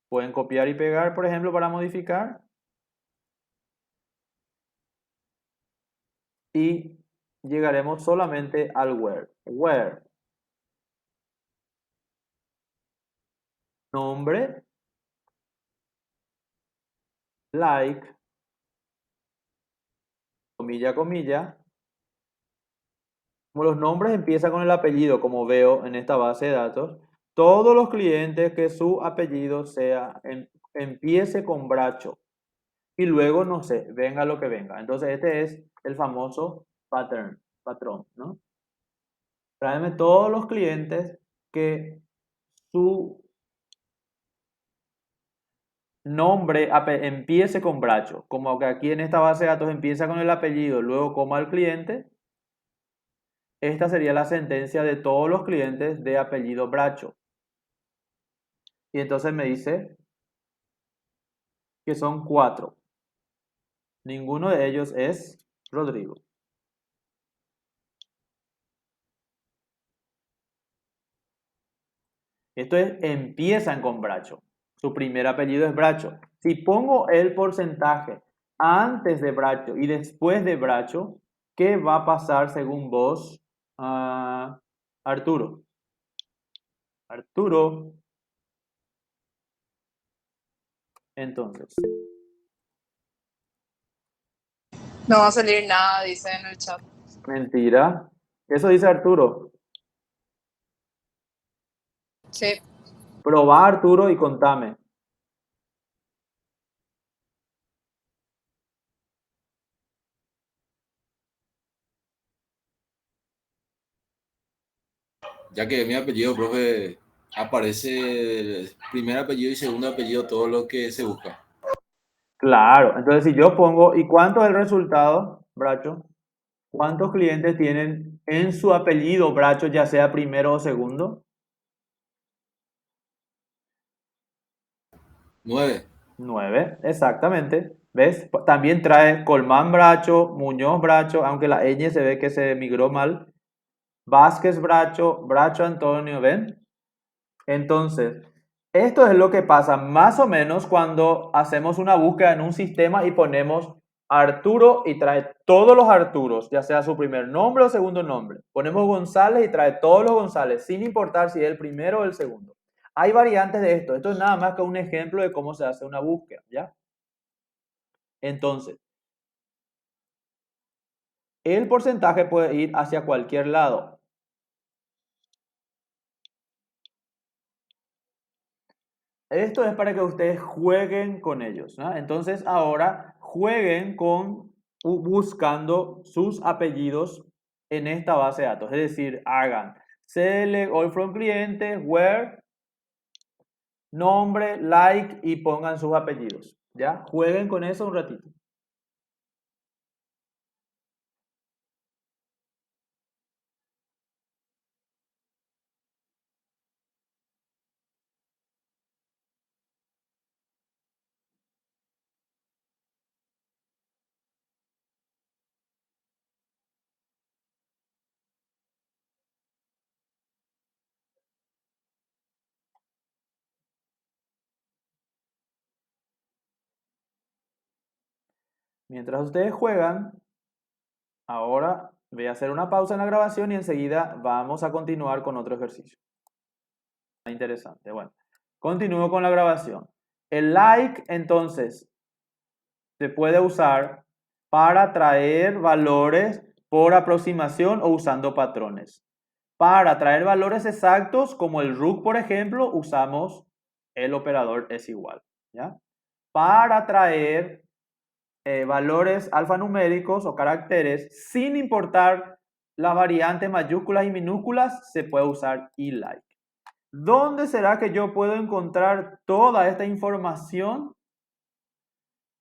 Pueden copiar y pegar, por ejemplo, para modificar. Y llegaremos solamente al where. Where. Nombre. Like. Comilla, comilla. Como los nombres empiezan con el apellido, como veo en esta base de datos, todos los clientes que su apellido empiece con Bracho y luego, no sé, venga lo que venga. Entonces este es el famoso patrón, ¿no? Tráeme todos los clientes que su nombre empiece con Bracho, como que aquí en esta base de datos empieza con el apellido, luego coma el cliente. Esta sería la sentencia de todos los clientes de apellido Bracho. Y entonces me dice que son 4. Ninguno de ellos es Rodrigo. Esto es, empiezan con Bracho. Su primer apellido es Bracho. Si pongo el porcentaje antes de Bracho y después de Bracho, ¿qué va a pasar según vos, Arturo? Arturo. Entonces, No va a salir nada, dice en el chat. mentira. Eso dice Arturo. Sí. Probá, Arturo, y contame. Ya que mi apellido, profe, aparece el primer apellido y segundo apellido, todo lo que se busca. Claro, entonces si yo pongo, ¿y cuánto es el resultado, Bracho? ¿Cuántos clientes tienen en su apellido Bracho, ya sea primero o segundo? 9. 9, exactamente. ¿Ves? También trae Colmán Bracho, Muñoz Bracho, aunque la ñ se ve que se migró mal. Vázquez Bracho, Bracho Antonio, ¿ven? Entonces, esto es lo que pasa más o menos cuando hacemos una búsqueda en un sistema y ponemos Arturo y trae todos los Arturos, ya sea su primer nombre o segundo nombre. Ponemos González y trae todos los González, sin importar si es el primero o el segundo. Hay variantes de esto. Esto es nada más que un ejemplo de cómo se hace una búsqueda, ¿ya? Entonces, el porcentaje puede ir hacia cualquier lado. Esto es para que ustedes jueguen con ellos, ¿no? Entonces ahora jueguen con buscando sus apellidos en esta base de datos. Es decir, hagan select all from cliente, where, nombre, like y pongan sus apellidos. ¿Ya? Jueguen con eso un ratito. Mientras ustedes juegan, ahora voy a hacer una pausa en la grabación y enseguida vamos a continuar con otro ejercicio. Interesante. Bueno, continúo con la grabación. El like, entonces, se puede usar para traer valores por aproximación o usando patrones. Para traer valores exactos, como el RUC, por ejemplo, usamos el operador es igual, ¿ya? para traer valores alfanuméricos o caracteres sin importar las variantes mayúsculas y minúsculas, se puede usar eLike. ¿Dónde será que yo puedo encontrar toda esta información?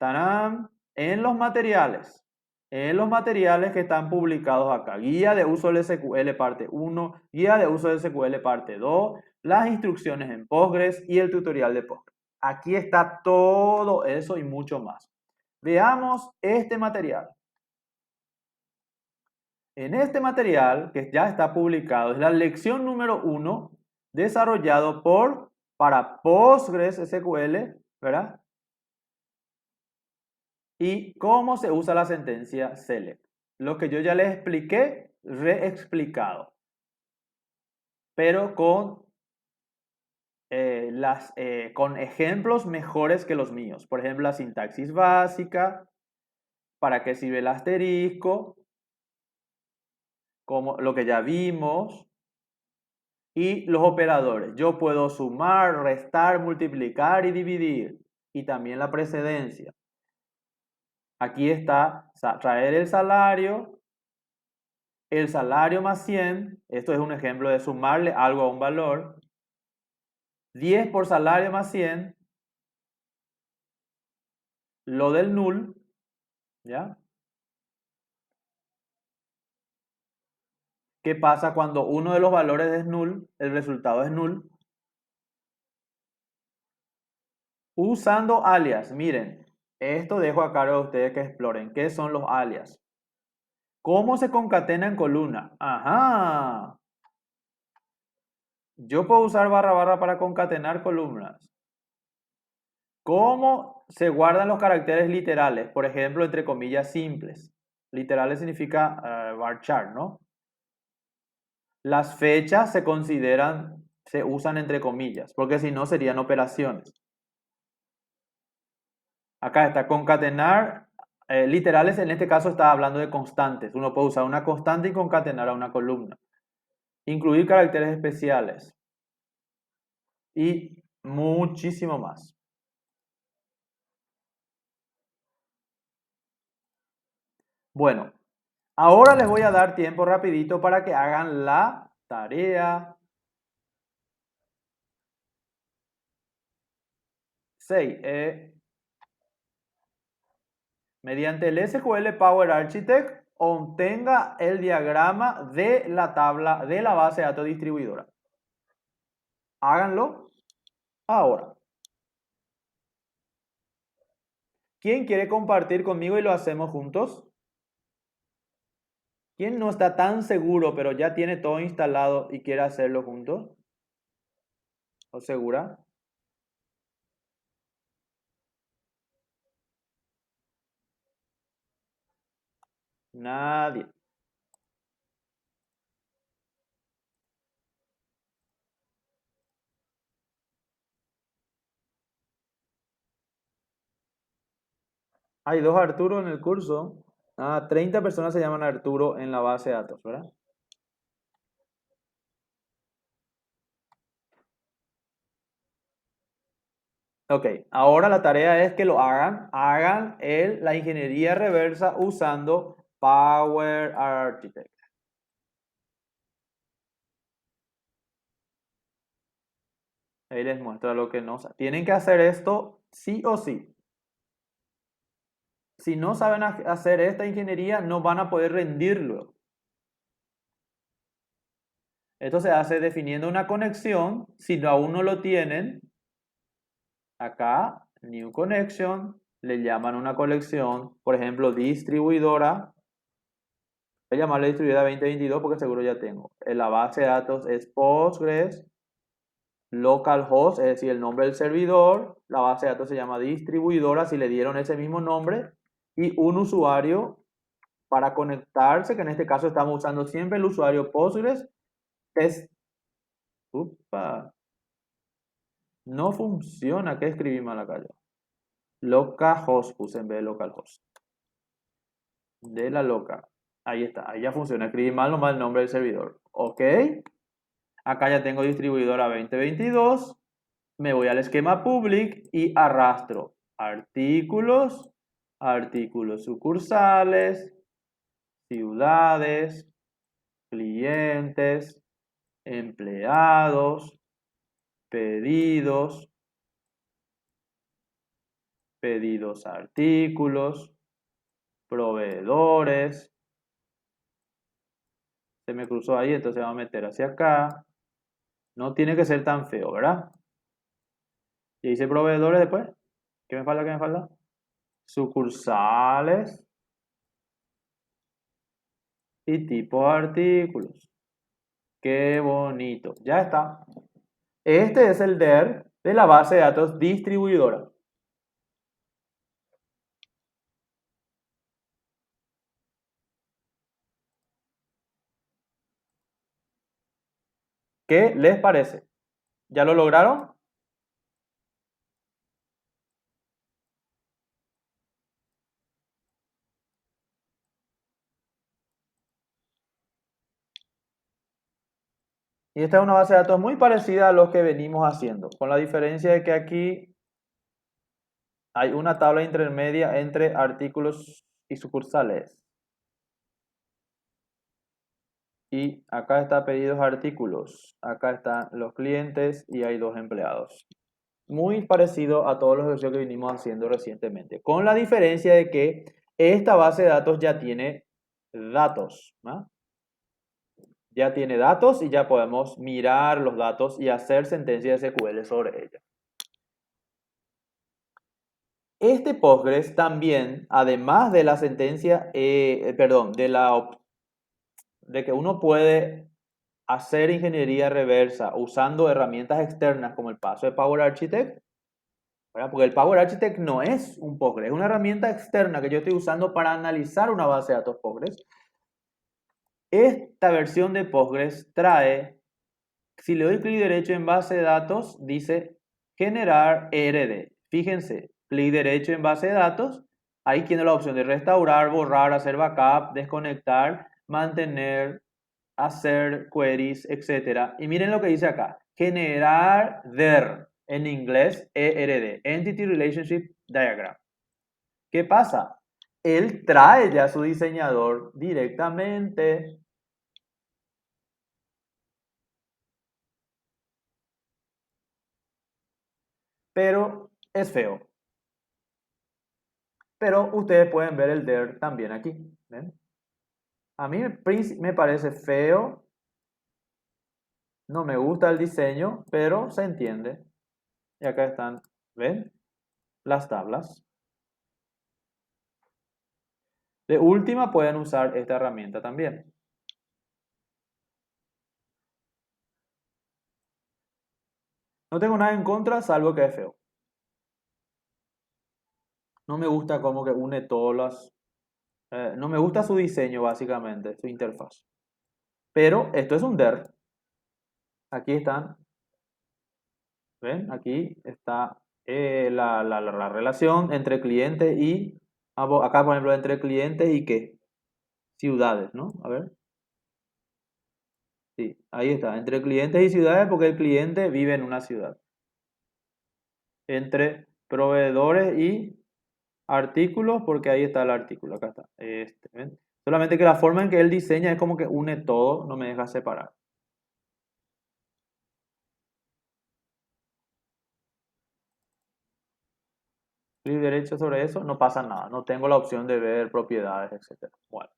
¡Tarán! En los materiales que están publicados acá. Guía de uso del SQL parte 1, guía de uso del SQL parte 2, las instrucciones en Postgres y el tutorial de Postgres. Aquí está todo eso y mucho más. Veamos este material. En este material, que ya está publicado, es la lección número 1, desarrollado para Postgres SQL, ¿verdad? Y cómo se usa la sentencia select. Lo que yo ya les expliqué, reexplicado. Pero con ejemplos mejores que los míos. Por ejemplo, la sintaxis básica, para qué sirve el asterisco, como lo que ya vimos, y los operadores. Yo puedo sumar, restar, multiplicar y dividir. Y también la precedencia. Aquí está traer el salario más 100. Esto es un ejemplo de sumarle algo a un valor. 10 por salario más 100. Lo del null. ¿Ya? ¿Qué pasa cuando uno de los valores es null? El resultado es null. Usando alias. Miren, esto dejo a cargo de ustedes que exploren. ¿Qué son los alias? ¿Cómo se concatena en columna? Ajá. Yo puedo usar barra barra para concatenar columnas. ¿Cómo se guardan los caracteres literales? Por ejemplo, entre comillas simples. Literales significa varchar, ¿no? Las fechas se usan entre comillas, porque si no serían operaciones. Acá está concatenar. Literales en este caso está hablando de constantes. Uno puede usar una constante y concatenar a una columna. Incluir caracteres especiales. Y muchísimo más. Bueno, ahora les voy a dar tiempo rapidito para que hagan la tarea 6. Mediante el SQL Power Architect obtenga el diagrama de la tabla de la base de datos distribuidora. Háganlo ahora. ¿Quién quiere compartir conmigo y lo hacemos juntos? ¿Quién no está tan seguro pero ya tiene todo instalado y quiere hacerlo juntos? ¿O segura? Nadie. Hay 2 Arturo en el curso. 30 personas se llaman Arturo en la base de datos, ¿verdad? Ok, ahora la tarea es que lo hagan. Hagan la ingeniería reversa usando Power Architect. Ahí les muestro lo que no saben. Tienen que hacer esto sí o sí. Si no saben hacer esta ingeniería, no van a poder rendirlo. Esto se hace definiendo una conexión. Si aún no lo tienen, acá, New Connection, le llaman una conexión, por ejemplo, distribuidora. Voy a llamarle distribuidora 2022 porque seguro ya tengo. En la base de datos es Postgres, localhost, es decir, el nombre del servidor. La base de datos se llama distribuidora, si le dieron ese mismo nombre. Y un usuario para conectarse, que en este caso estamos usando siempre el usuario Postgres. Upa. No funciona. ¿Qué escribí mal acá yo? Localhost puse en vez de localhost. De la loca. Ahí está. Ahí ya funciona. Escribí mal nomás el nombre del servidor. Ok. Acá ya tengo distribuidora 2022. Me voy al esquema public y arrastro. artículos, artículos sucursales, ciudades, clientes, empleados, pedidos, pedidos artículos, proveedores. Se me cruzó ahí, entonces vamos a meter hacia acá. No tiene que ser tan feo, ¿verdad? Y dice proveedores después. ¿Qué me falta? ¿Qué me falta? Sucursales y tipos de artículos. Qué bonito. Ya está. Este es el DER de la base de datos distribuidora. ¿Qué les parece? ¿Ya lo lograron? Y esta es una base de datos muy parecida a lo que venimos haciendo, con la diferencia de que aquí hay una tabla intermedia entre artículos y sucursales. Y acá está pedidos artículos, acá están los clientes y hay 2 empleados. Muy parecido a todos los ejercicios que venimos haciendo recientemente, con la diferencia de que esta base de datos ya tiene datos, ¿no? Ya tiene datos y ya podemos mirar los datos y hacer sentencias SQL sobre ella. Este Postgres también, además de la sentencia, de que uno puede hacer ingeniería reversa usando herramientas externas como el paso de Power Architect, ¿verdad? Porque el Power Architect no es un Postgres, es una herramienta externa que yo estoy usando para analizar una base de datos Postgres. Esta versión de Postgres trae, si le doy clic derecho en base de datos, dice generar ERD. Fíjense, clic derecho en base de datos, ahí tiene la opción de restaurar, borrar, hacer backup, desconectar, mantener, hacer queries, etc. Y miren lo que dice acá, generar DER, en inglés ERD, Entity Relationship Diagram. ¿Qué pasa? Él trae ya a su diseñador directamente. Pero es feo. Pero ustedes pueden ver el DER también aquí. ¿Ven? A mí me parece feo. No me gusta el diseño, pero se entiende. Y acá están, ¿ven? Las tablas. De última pueden usar esta herramienta también. No tengo nada en contra, salvo que es feo. No me gusta cómo que une todas las... no me gusta su diseño, básicamente, su interfaz. Pero esto es un DER. Aquí están. ¿Ven? Aquí está la relación entre clientes y... Acá, por ejemplo, entre clientes y ¿qué? Ciudades, ¿no? A ver. Sí, ahí está. Entre clientes y ciudades porque el cliente vive en una ciudad. Entre proveedores y artículos porque ahí está el artículo. Acá está. ¿Ven? Solamente que la forma en que él diseña es como que une todo, no me deja separar. Clic derecho sobre eso, no pasa nada. No tengo la opción de ver propiedades, etc. Bueno.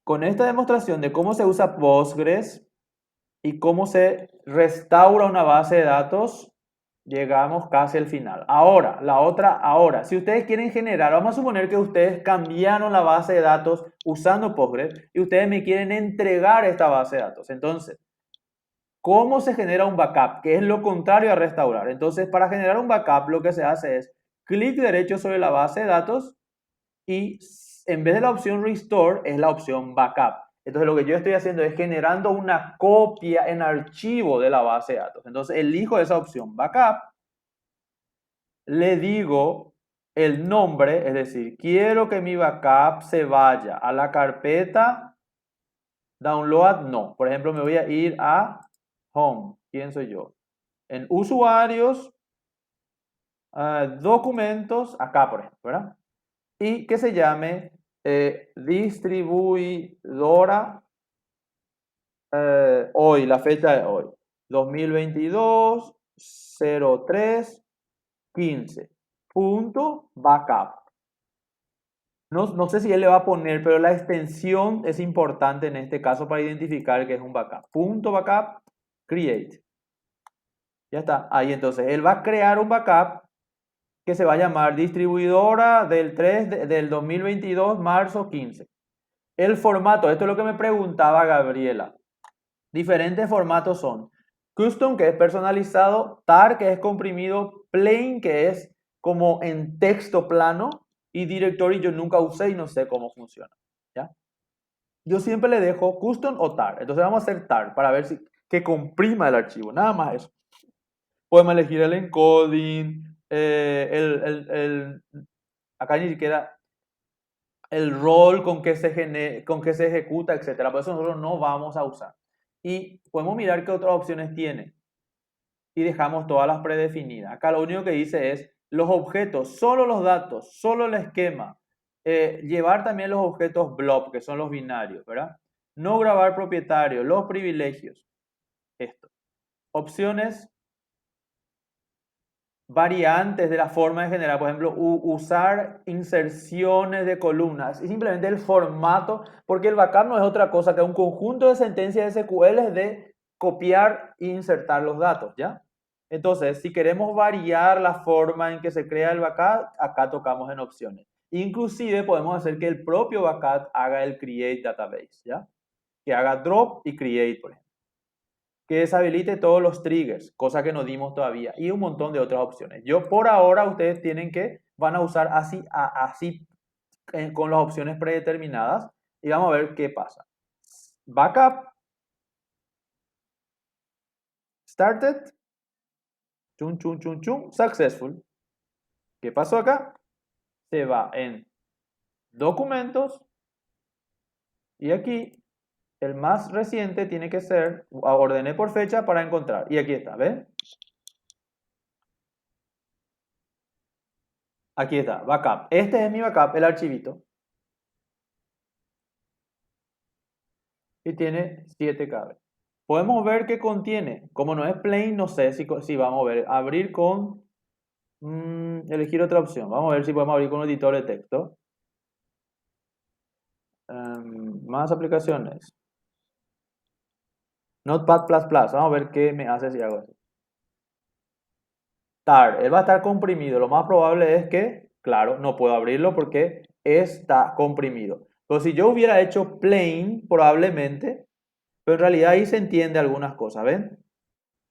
Con esta demostración de cómo se usa Postgres y cómo se restaura una base de datos, llegamos casi al final. Ahora, si ustedes quieren generar, vamos a suponer que ustedes cambiaron la base de datos usando Postgres y ustedes me quieren entregar esta base de datos. Entonces, ¿cómo se genera un backup? Que es lo contrario a restaurar. Entonces, para generar un backup, lo que se hace es clic derecho sobre la base de datos y en vez de la opción Restore, es la opción Backup. Entonces, lo que yo estoy haciendo es generando una copia en archivo de la base de datos. Entonces, elijo esa opción Backup, le digo el nombre, es decir, quiero que mi backup se vaya a la carpeta Download, no. Por ejemplo, me voy a ir a Home. ¿Quién soy yo? en usuarios, documentos, acá por ejemplo, ¿verdad? Y que se llame distribuidora hoy, la fecha de hoy, 2022 03 15 punto backup. No sé si él le va a poner, pero la extensión es importante en este caso para identificar que es un backup. Punto backup create. Ya está. Ahí entonces él va a crear un backup que se va a llamar distribuidora del 3 del 2022 marzo 15. El formato, esto es lo que me preguntaba Gabriela. Diferentes formatos son custom, que es personalizado, tar, que es comprimido, plain, que es como en texto plano, y directory yo nunca usé y no sé cómo funciona. ¿Ya? Yo siempre le dejo custom o tar. Entonces vamos a hacer tar para ver si que comprima el archivo. Nada más eso. Podemos elegir el encoding, acá ni siquiera el rol con que se ejecuta, etc. Por eso nosotros no vamos a usar. Y podemos mirar qué otras opciones tiene. Y dejamos todas las predefinidas. Acá lo único que dice es los objetos, solo los datos, solo el esquema. Llevar también los objetos blob, que son los binarios, ¿verdad? No grabar propietario, los privilegios. Esto. Opciones variantes de la forma de generar, por ejemplo, usar inserciones de columnas y simplemente el formato, porque el backup no es otra cosa que un conjunto de sentencias SQL de copiar e insertar los datos, ¿ya? Entonces, si queremos variar la forma en que se crea el backup, acá tocamos en opciones. Inclusive podemos hacer que el propio backup haga el create database, ¿ya? Que haga drop y create, por ejemplo. Que deshabilite todos los triggers, cosa que no dimos todavía, y un montón de otras opciones. Yo por ahora ustedes van a usar así con las opciones predeterminadas y vamos a ver qué pasa. Backup. Started. Chun, chun, chun, chun. Successful. ¿Qué pasó acá? Se va en documentos y aquí el más reciente tiene que ser, ordené por fecha para encontrar. Y aquí está, ¿ven? Aquí está, backup. Este es mi backup, el archivito. Y tiene 7 KB. Podemos ver qué contiene. Como no es plain, no sé si vamos a ver. Abrir con... elegir otra opción. Vamos a ver si podemos abrir con un editor de texto. Más aplicaciones. Notepad++. Vamos a ver qué me hace si hago así. Tar. Él va a estar comprimido. Lo más probable es que, claro, no puedo abrirlo porque está comprimido. Pero si yo hubiera hecho plain, probablemente, pero en realidad ahí se entiende algunas cosas, ¿ven?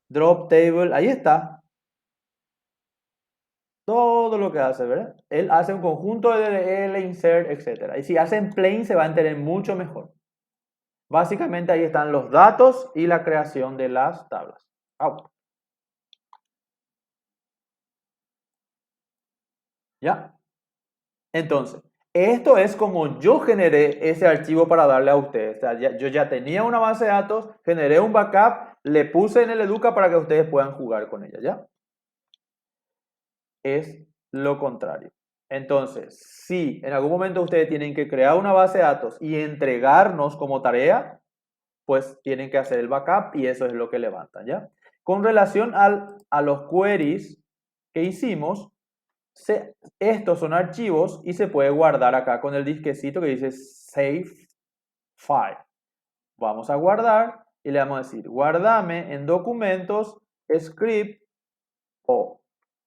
Drop table, ahí está. Todo lo que hace, ¿verdad? Él hace un conjunto de DDL, insert, etc. Y si hace en plain se va a entender mucho mejor. Básicamente ahí están los datos y la creación de las tablas. ¿Ya? Entonces, esto es como yo generé ese archivo para darle a ustedes. O sea, yo ya tenía una base de datos, generé un backup, le puse en el Educa para que ustedes puedan jugar con ella, ¿ya? Es lo contrario. Entonces, si en algún momento ustedes tienen que crear una base de datos y entregarnos como tarea, pues tienen que hacer el backup y eso es lo que levantan, ¿ya? Con relación a los queries que hicimos, estos son archivos y se puede guardar acá con el disquecito que dice Save File. Vamos a guardar y le vamos a decir, guárdame en documentos, script o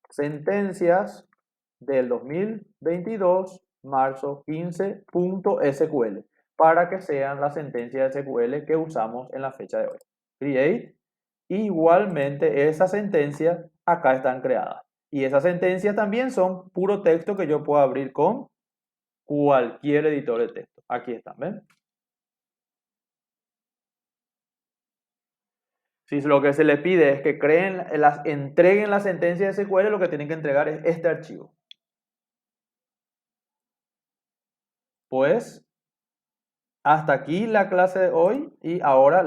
sentencias del 2022, marzo 15.sql, para que sean las sentencias de SQL que usamos en la fecha de hoy. Create. Igualmente esas sentencias acá están creadas. Y esas sentencias también son puro texto que yo puedo abrir con cualquier editor de texto. Aquí están, ¿ven? Si lo que se les pide es que entreguen la sentencia de SQL, lo que tienen que entregar es este archivo. Pues hasta aquí la clase de hoy y ahora